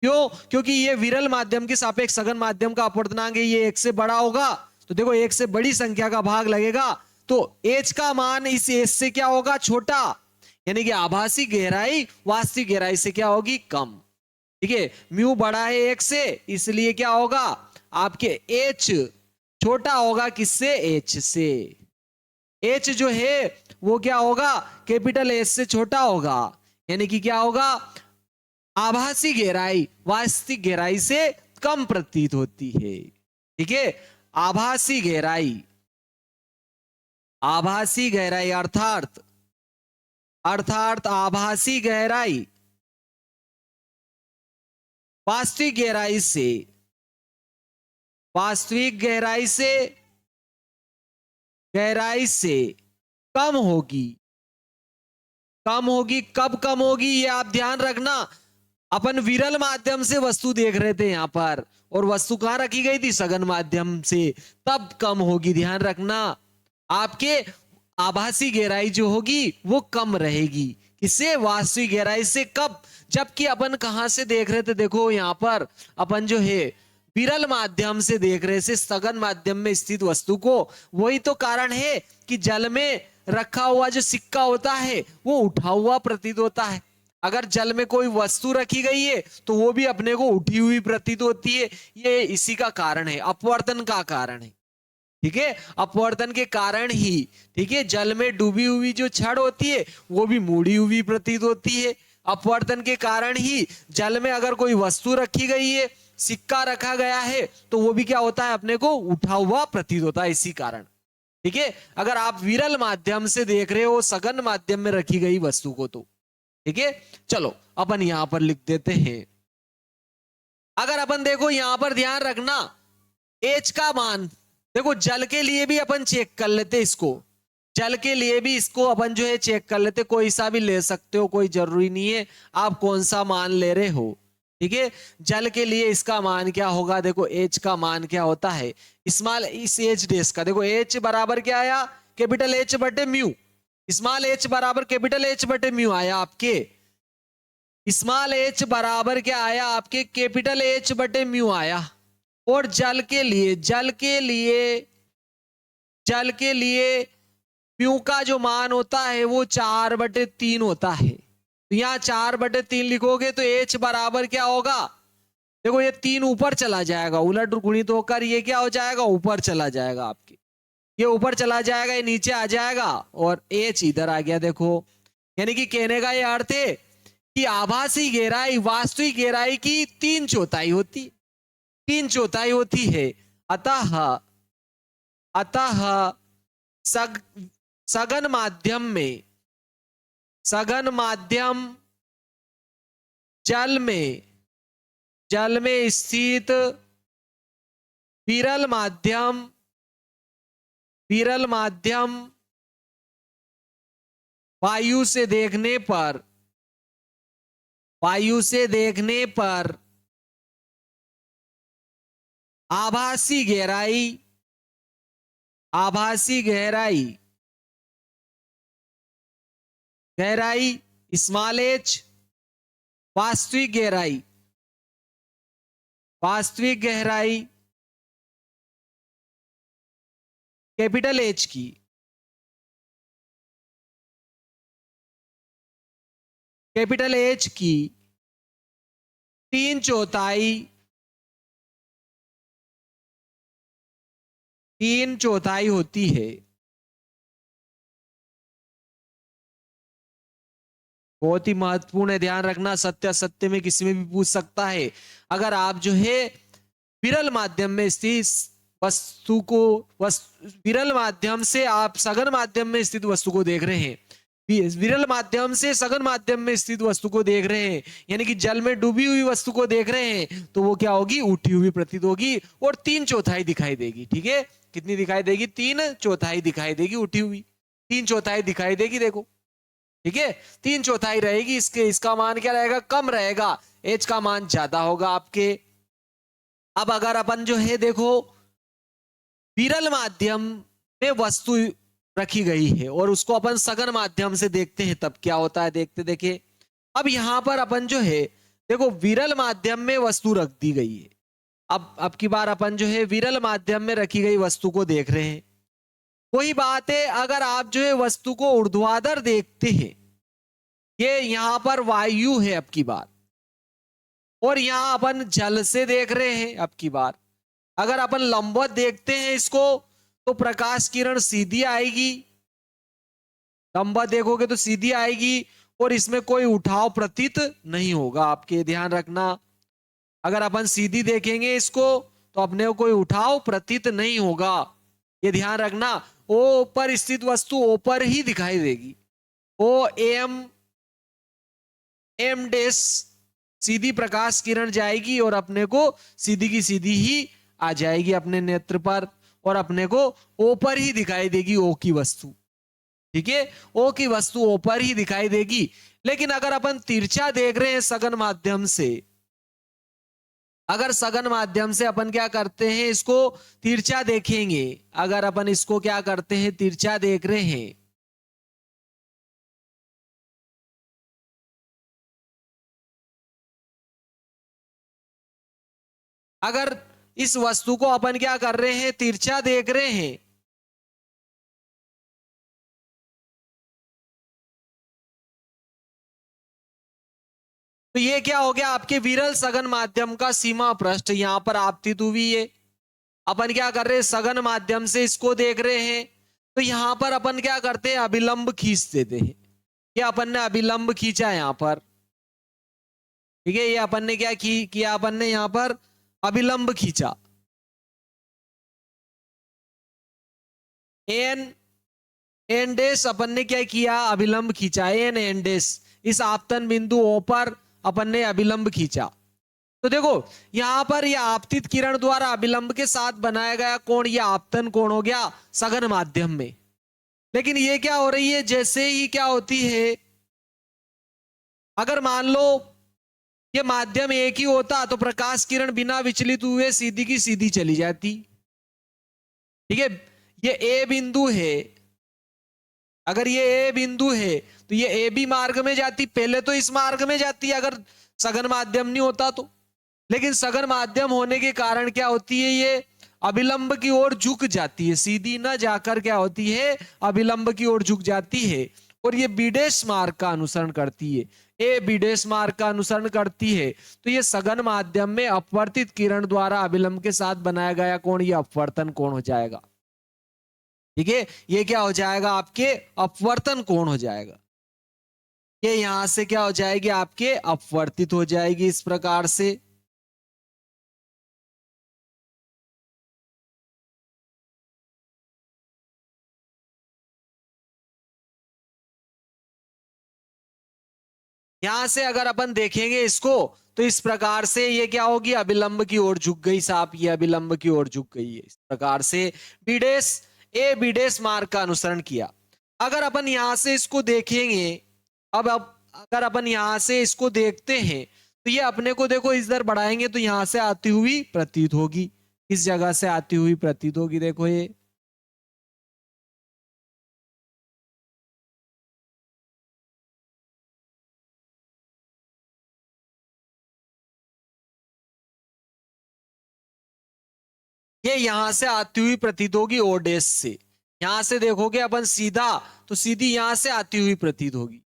क्यों, क्योंकि ये विरल माध्यम के सापेक्ष सघन माध्यम का अपवर्तनांक है, ये एक से बड़ा होगा, तो देखो एक से बड़ी संख्या का भाग लगेगा, तो एच का मान इस एच से क्या होगा, छोटा, यानी कि आभासी गहराई वास्तविक गहराई से क्या होगी, कम, ठीक है। म्यू बड़ा है एक से, इसलिए क्या होगा आपके एच छोटा होगा, किससे, एच से। एच जो है वो क्या होगा, कैपिटल एच से छोटा होगा, यानी कि क्या होगा, आभासी गहराई वास्तविक गहराई से कम प्रतीत होती है, ठीक है। आभासी गहराई, आभासी गहराई अर्थात आभासी गहराई वास्तविक गहराई से, वास्तविक गहराई से कम होगी। कम होगी, कब कम होगी ये आप ध्यान रखना। अपन विरल माध्यम से वस्तु देख रहे थे यहां पर, और वस्तु कहां रखी गई थी, सघन माध्यम से, तब कम होगी। ध्यान रखना, आपके आभासी गहराई जो होगी वो कम रहेगी। किससे? वास्तविक गहराई से। कब? जबकि अपन कहां से देख रहे थे, देखो यहां पर अपन जो है विरल माध्यम से देख रहे से सघन माध्यम में स्थित वस्तु को। वही तो कारण है कि जल में रखा हुआ जो सिक्का होता है वो उठा हुआ प्रतीत होता है। अगर जल में कोई वस्तु रखी गई है तो वो भी अपने को उठी हुई प्रतीत होती है। ये इसी का कारण है, अपवर्तन का कारण है। ठीक है, अपवर्तन के कारण ही, ठीक है, जल में डूबी हुई जो छड़ होती है वो भी मुड़ी हुई प्रतीत होती है। अपवर्तन के कारण ही जल में अगर कोई वस्तु रखी गई है, सिक्का रखा गया है, तो वो भी क्या होता है, अपने को उठा हुआ प्रतीत होता है, इसी कारण। ठीक है, अगर आप विरल माध्यम से देख रहे हो सघन माध्यम में रखी गई वस्तु को तो। ठीक है, चलो अपन यहां पर लिख देते हैं। अगर अपन देखो यहां पर ध्यान रखना, H का मान देखो, जल के लिए भी अपन चेक कर लेते इसको, जल के लिए भी इसको अपन जो है चेक कर लेते। कोई सा भी ले सकते हो, कोई जरूरी नहीं है आप कौन सा मान ले रहे हो। ठीक है, जल के लिए इसका मान क्या होगा, देखो H का मान क्या होता है, स्मॉल इस H डेस का, देखो H बराबर क्या आया, कैपिटल H बटे म्यू। स्मॉल H बराबर कैपिटल H बटे म्यू आया आपके। स्मॉल H बराबर क्या आया आपके, कैपिटल H बटे म्यू आया। और जल के लिए म्यू का जो मान होता है वो 4/3 होता है। तो यहाँ 4/3 लिखोगे तो H बराबर क्या होगा, देखो ये 3 ऊपर चला जाएगा, उलट गुणित होकर ये क्या हो जाएगा, ऊपर चला जाएगा आपके, ये ऊपर चला जाएगा, ये नीचे आ जाएगा और H इधर आ गया। देखो यानी कि कहने का ये अर्थ है कि आभासी गहराई वास्तविक गहराई की 3/4 होती, 3/4 होती है। अतः सघन माध्यम जल में स्थित विरल माध्यम वायु से देखने पर आभासी गहराई स्मॉल h, वास्तविक गहराई कैपिटल H की, कैपिटल H की 3/4 होती है। बहुत ही महत्वपूर्ण है, ध्यान रखना। सत्य असत्य में किसी में भी पूछ सकता है। अगर आप जो है विरल माध्यम में स्थित वस्तु को, विरल माध्यम से आप सघन माध्यम में स्थित वस्तु को देख रहे हैं, विरल माध्यम से सघन माध्यम में स्थित वस्तु को देख रहे हैं, यानी कि जल में डूबी हुई वस्तु को देख रहे हैं, तो वो क्या होगी, उठी हुई प्रतीत होगी और 3/4 दिखाई देगी। ठीक है, कितनी दिखाई देगी, 3/4 दिखाई देगी, उठी हुई 3/4 दिखाई देगी। देखो ठीक है, 3/4 रहेगी। इसका मान क्या रहेगा, कम रहेगा, H का मान ज्यादा होगा आपके। अब अगर अपन जो है देखो विरल माध्यम में वस्तु रखी गई है और उसको अपन सघन माध्यम से देखते हैं, तब क्या होता है, देखिए। अब यहां पर अपन जो है देखो विरल माध्यम में वस्तु रख दी गई है। अब की बार अपन जो है विरल माध्यम में रखी गई वस्तु को देख रहे हैं। वही बात है, अगर आप जो है वस्तु को ऊर्ध्वाधर देखते हैं, ये यहां पर वायु है अब की बार, और यहां अपन जल से देख रहे हैं अब की बार। अगर अपन लंबवत देखते हैं इसको तो प्रकाश किरण सीधी आएगी, लंबवत देखोगे तो सीधी आएगी और इसमें कोई उठाव प्रतीत नहीं होगा आपके, ध्यान रखना। अगर अपन सीधी देखेंगे इसको तो अपने को कोई उठाव प्रतीत नहीं होगा। ये ध्यान रखना, ओ पर स्थित वस्तु ओ पर ही दिखाई देगी। ओ एम डेस सीधी प्रकाश किरण जाएगी और अपने को सीधी की सीधी ही आ जाएगी अपने नेत्र पर, और अपने को ओ पर ही दिखाई देगी ओ की वस्तु। ठीक है, ओ की वस्तु ओ पर ही दिखाई देगी। लेकिन अगर अपन तिरछा देख रहे हैं सघन माध्यम से, अगर सघन माध्यम से अपन क्या करते हैं, इसको तिरछा देखेंगे, अगर अपन इसको क्या करते हैं, तिरछा देख रहे हैं, अगर इस वस्तु को अपन क्या कर रहे हैं, तिरछा देख रहे हैं, तो ये क्या हो गया, आपके विरल सघन माध्यम का सीमा पृष्ठ यहां पर आपतित हुई है। अपन क्या कर रहे हैं, सघन माध्यम से इसको देख रहे हैं, तो यहां पर अपन क्या करते हैं, अभिलंब खींच देते हैं। क्या अपन ने अभिलंब खींचा यहां पर, ठीक है, ये अपन ने क्या किया, अपन ने यहां पर अभिलंब खींचा। एन डेस अपन ने क्या किया, अभिलंब खींचा, एन डेस, इस आपतन बिंदु ओ पर अपन ने अभिलंब खींचा। तो देखो यहां पर यह आपतित किरण द्वारा अभिलंब के साथ बनाया गया कोण, यह आपतन कोण हो गया सघन माध्यम में। लेकिन ये क्या हो रही है, जैसे ही क्या होती है, अगर मान लो ये माध्यम एक ही होता तो प्रकाश किरण बिना विचलित हुए सीधी की सीधी चली जाती। ठीक है, ये ए बिंदु है, अगर ये ए बिंदु है तो ये ए बी मार्ग में जाती, पहले तो इस मार्ग में जाती अगर सघन माध्यम नहीं होता तो। लेकिन सघन माध्यम होने के कारण क्या होती है, ये अभिलंब की ओर झुक जाती है, सीधी ना जाकर क्या होती है, अभिलंब की ओर झुक जाती है, और ये बीडेस मार्ग का अनुसरण करती है, ए बीडेस मार्ग का अनुसरण करती है। तो ये सघन माध्यम में अपवर्तित किरण द्वारा अभिलंब के साथ बनाया गया कोण, ये अपवर्तन कोण हो जाएगा। ठीक है, ये क्या हो जाएगा, आपके अपवर्तन कोण हो जाएगा। ये यहां से क्या हो जाएगी, आपके अपवर्तित हो जाएगी इस प्रकार से। यहां से अगर अपन देखेंगे इसको, तो इस प्रकार से ये क्या होगी, अभिलंब की ओर झुक गई साहब, ये अभिलंब की ओर झुक गई है। इस प्रकार से बीडेस ए बीडेस मार्ग का अनुसरण किया। अगर अपन यहां से इसको देखेंगे, अब अगर अपन यहां से इसको देखते हैं, तो ये अपने को देखो इधर बढ़ाएंगे तो यहां से आती हुई प्रतीत होगी, इस जगह से आती हुई प्रतीत होगी। देखो ये यहां से आती हुई प्रतीत होगी ओडेस से। यहां से देखोगे अपन सीधा, तो सीधी यहां से आती हुई प्रतीत होगी।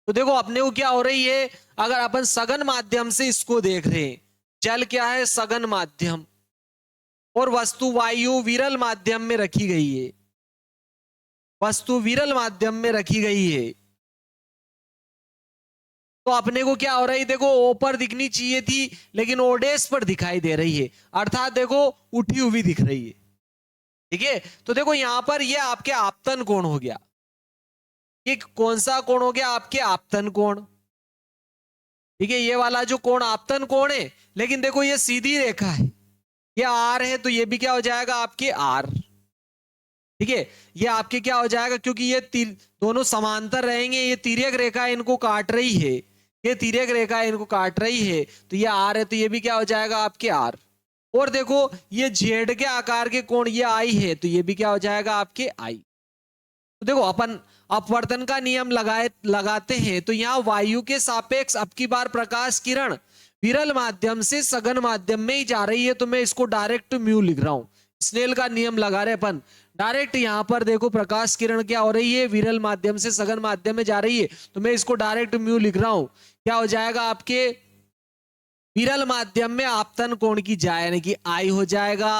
तो देखो अपने को क्या हो रही है, अगर अपन सघन माध्यम से इसको देख रहे हैं, जल क्या है, सघन माध्यम, और वस्तु वायु विरल माध्यम में रखी गई है, वस्तु विरल माध्यम में रखी गई है, तो अपने को क्या हो रही है, देखो ओ पर दिखनी चाहिए थी लेकिन ओडेस पर दिखाई दे रही है, अर्थात देखो उठी हुई दिख रही है। ठीक है, तो देखो यहां पर ये आपके आपतन कोण हो गया। ये कौन सा कोण हो गया, आपके आपतन कोण। ठीक है, ये वाला जो कोण आपतन कोण है, लेकिन देखो ये सीधी रेखा है, ये आर है, तो ये भी क्या हो जाएगा, आपके आर। ठीक है, ये आपके क्या हो जाएगा, क्योंकि ये दोनों समांतर रहेंगे, ये तिर्यक रेखा इनको काट रही है, ये तिर्यक रेखा इनको काट रही है, तो ये आर है, तो ये भी क्या हो जाएगा, आपके आर। और देखो ये जेड के आकार के कोण ये आई है, तो ये भी क्या हो जाएगा, आपके आई। तो देखो अपन अपवर्तन का नियम लगाते हैं, तो यहाँ वायु के सापेक्ष अब की बार प्रकाश किरण विरल माध्यम से सघन माध्यम में ही जा रही है, तो मैं इसको डायरेक्ट म्यू लिख रहा हूं। स्नेल का नियम लगा रहे अपन डायरेक्ट, यहां पर देखो प्रकाश किरण क्या हो रही है, विरल माध्यम से सघन माध्यम में जा रही है, तो मैं इसको डायरेक्ट म्यू लिख रहा हूं। क्या हो जाएगा, आपके विरल माध्यम में आपतन कोण की ज्या यानी कि आई हो जाएगा,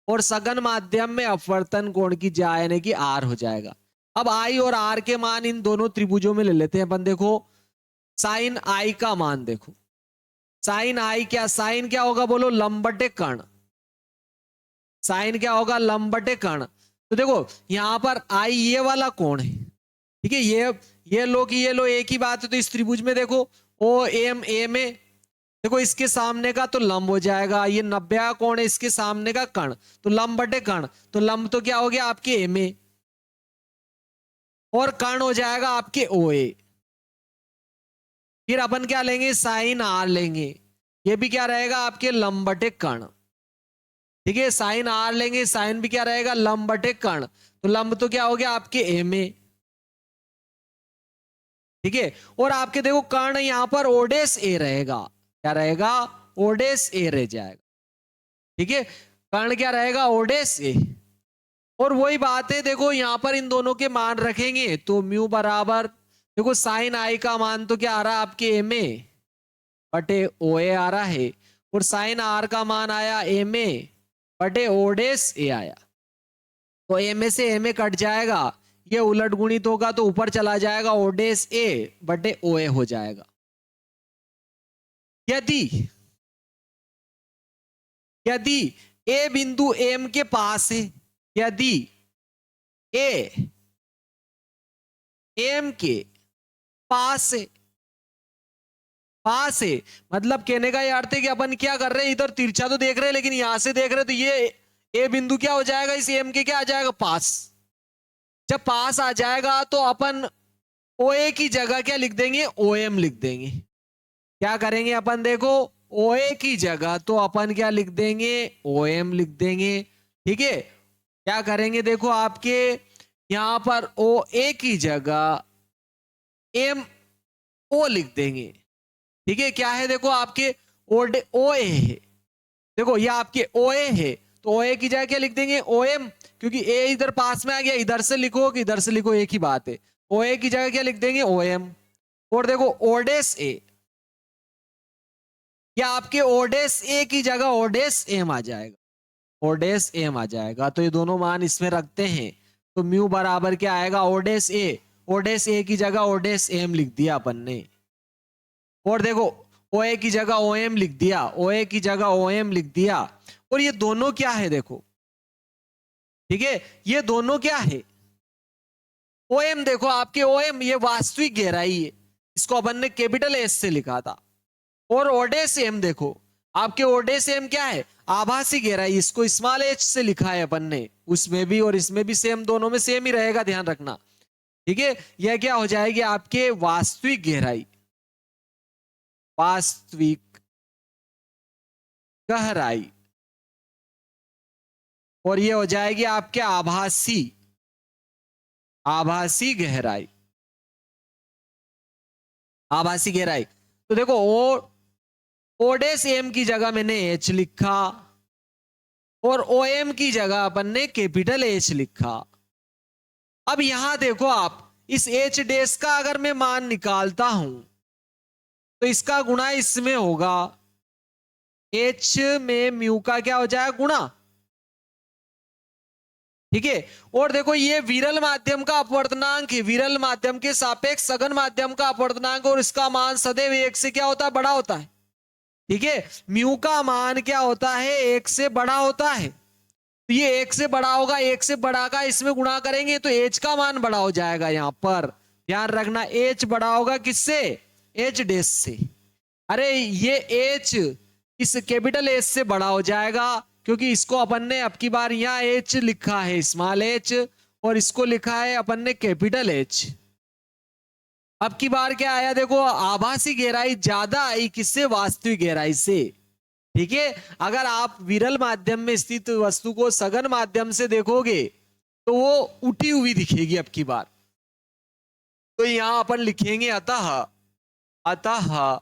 और सघन माध्यम में अपवर्तन कोण की ज्या यानी कि आर हो जाएगा। अब आई और आर के मान इन दोनों त्रिभुजों में ले लेते हैं अपन। देखो साइन आई का मान देखो, साइन आई क्या, साइन क्या होगा बोलो, लंब बटे कर्ण। साइन क्या होगा, लंब बटे कर्ण। तो देखो यहां पर आई ये वाला कोण है, ठीक है, ये लो कि ये लो एक ही बात है। तो इस त्रिभुज में देखो ओ एम ए में देखो इसके सामने का तो लंब हो जाएगा, ये 90 का कोण है, इसके सामने का कर्ण, तो लंब बटे कर्ण, तो लंब तो क्या हो गया आपके ए में, और कर्ण हो जाएगा आपके ओ ए। फिर अपन क्या लेंगे, साइन आर लेंगे, ये भी क्या रहेगा आपके लंब बटे कर्ण, ठीक है, साइन आर लेंगे, साइन भी क्या रहेगा लंब बटे कर्ण, तो लंब तो क्या हो गया आपके ए में, ठीक है। और आपके देखो कर्ण यहां पर ओडेस ए रहेगा, क्या रहेगा, ओडेस ए रह जाएगा, ठीक है, कर्ण क्या रहेगा ओडेस ए। और वही बात है देखो यहां पर इन दोनों के मान रखेंगे तो म्यू बराबर, देखो साइन आई का मान तो क्या आ रहा है आपके ए में बटे ओ ए आ रहा है, और साइन आर का मान आया ए में बटे ओडेस ए आया, तो ए में से ए में कट जाएगा, ये उलट गुणित होगा तो ऊपर चला जाएगा, ओडेस ए बटे ओ ए हो जाएगा। यदि यदि ए बिंदु एम के पास है, यदि ए एम के पास है, पास है मतलब कहने का ये अर्थ है कि अपन क्या कर रहे हैं, इधर तिरछा तो देख रहे हैं लेकिन यहां से देख रहे हैं, तो ये ए बिंदु क्या हो जाएगा, इस एम के क्या आ जाएगा पास। जब पास आ जाएगा तो अपन ओ ए की जगह क्या लिख देंगे, ओ एम लिख देंगे। क्या करेंगे अपन देखो, ओ ए की जगह तो अपन क्या लिख देंगे, ओ एम लिख देंगे, ठीक है। क्या करेंगे देखो आपके यहां पर ओ ए की जगह एम ओ लिख देंगे, ठीक है। क्या है देखो आपके ओ ए है, देखो ये आपके ओ ए है, तो ओ ए की जगह क्या लिख देंगे, ओ एम, क्योंकि ए इधर पास में आ गया, इधर से लिखो कि इधर से लिखो एक ही बात है, ओ ए की जगह क्या लिख देंगे, ओ एम। और देखो ओडेस ए, या आपके ओडेस ए की जगह ओडेस एम आ जाएगा, ओडेस एम आ जाएगा, तो ये दोनों मान इसमें रखते हैं, तो म्यू बराबर क्या आएगा, ओडेस ए की जगह ओडेस एम लिख दिया अपन ने, और देखो ओ ए की जगह ओ एम लिख दिया, ओ ए की जगह ओ एम लिख दिया, और ये दोनों क्या है देखो, ठीक है, ये दोनों क्या है, ओ एम, देखो आपके ओ एम ये वास्तविक गहराई है, इसको अपन ने कैपिटल एस से लिखा था, और ओडेस एम देखो आपके ओडेस एम क्या है, आभासी गहराई, इसको स्मॉल एच से लिखा है अपन ने, उसमें भी और इसमें भी सेम, दोनों में सेम ही रहेगा, ध्यान रखना, ठीक है। यह क्या हो जाएगी आपके वास्तविक गहराई, वास्तविक गहराई, और ये हो जाएगी आपके आभासी, आभासी गहराई, आभासी गहराई। तो देखो ओडेस एम की जगह मैंने एच लिखा, और ओ एम की जगह अपन ने कैपिटल एच लिखा। अब यहां देखो आप इस एच डेस का अगर मैं मान निकालता हूं तो इसका गुणा इसमें होगा, एच में म्यू का क्या हो जाएगा गुणा, ठीक है। और देखो ये विरल माध्यम का अपवर्तनांक है, विरल माध्यम के सापेक्ष सघन माध्यम का अपवर्तनांक, और इसका मान सदैव एक से क्या होता है, बड़ा होता है, ठीक है। म्यू का मान क्या होता है, एक से बड़ा होता है, तो ये एक से बड़ा होगा, एक से बड़ा का इसमें गुणा करेंगे तो एच का मान बड़ा हो जाएगा, यहां पर ध्यान रखना, एच बड़ा होगा किससे, एच डेस से। अरे ये एच इस कैपिटल एच से बड़ा हो जाएगा, क्योंकि इसको अपन ने अब की बार यहां एच लिखा है स्मॉल एच, और इसको लिखा है अपन ने कैपिटल एच। अब की बार क्या आया देखो, आभासी गहराई ज्यादा आई किससे, वास्तविक गहराई से, ठीक है। अगर आप विरल माध्यम में स्थित वस्तु को सघन माध्यम से देखोगे तो वो उठी हुई दिखेगी अब की बार, तो यहां अपन लिखेंगे अतः, अतः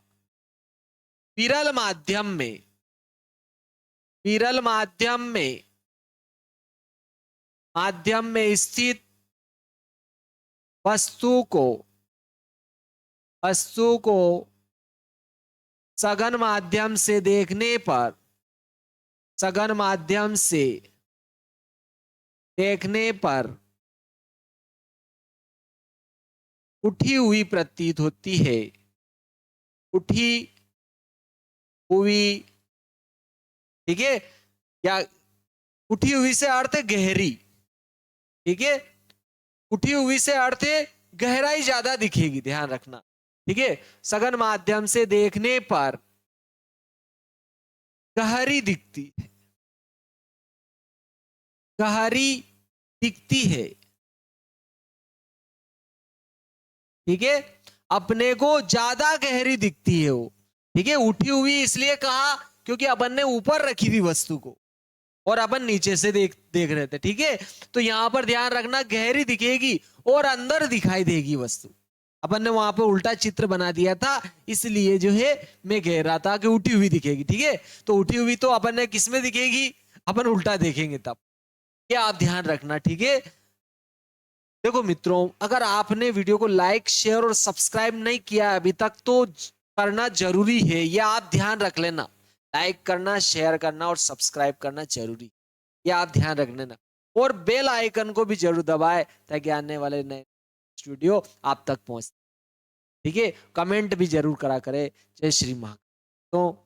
विरल माध्यम में, विरल माध्यम में स्थित वस्तु को सघन माध्यम से देखने पर, सघन माध्यम से देखने पर उठी हुई प्रतीत होती है, उठी हुई, ठीक है, या उठी हुई से अर्थ है गहरी, ठीक है, उठी हुई से अर्थ है गहराई ज्यादा दिखेगी, ध्यान रखना, ठीक है। सघन माध्यम से देखने पर गहरी दिखती है, गहरी दिखती है, ठीक है। अपने को ज्यादा गहरी दिखती है वो, ठीक है। उठी हुई इसलिए कहा क्योंकि अपन ने ऊपर रखी थी वस्तु को और अपन नीचे से देख रहे थे, ठीक है। तो यहां पर ध्यान रखना गहरी दिखेगी और अंदर दिखाई देगी वस्तु। अपन ने वहां पर उल्टा चित्र बना दिया था, इसलिए जो है मैं कह रहा था कि उठी हुई दिखेगी, ठीक है। तो उठी हुई तो अपन ने किस में दिखेगी, अपन उल्टा देखेंगे तब, ये आप ध्यान रखना, ठीक है। देखो मित्रों, अगर आपने वीडियो को लाइक शेयर और सब्सक्राइब नहीं किया अभी तक तो करना जरूरी है, ये आप ध्यान रख लेना। लाइक करना, शेयर करना और सब्सक्राइब करना जरूरी, ये आप ध्यान रख लेना। और बेल आइकन को भी जरूर दबाएं ताकि आने वाले नए वीडियो आप तक पहुंचे, ठीक है। कमेंट भी जरूर करा करें। जय श्री महाकाल। तो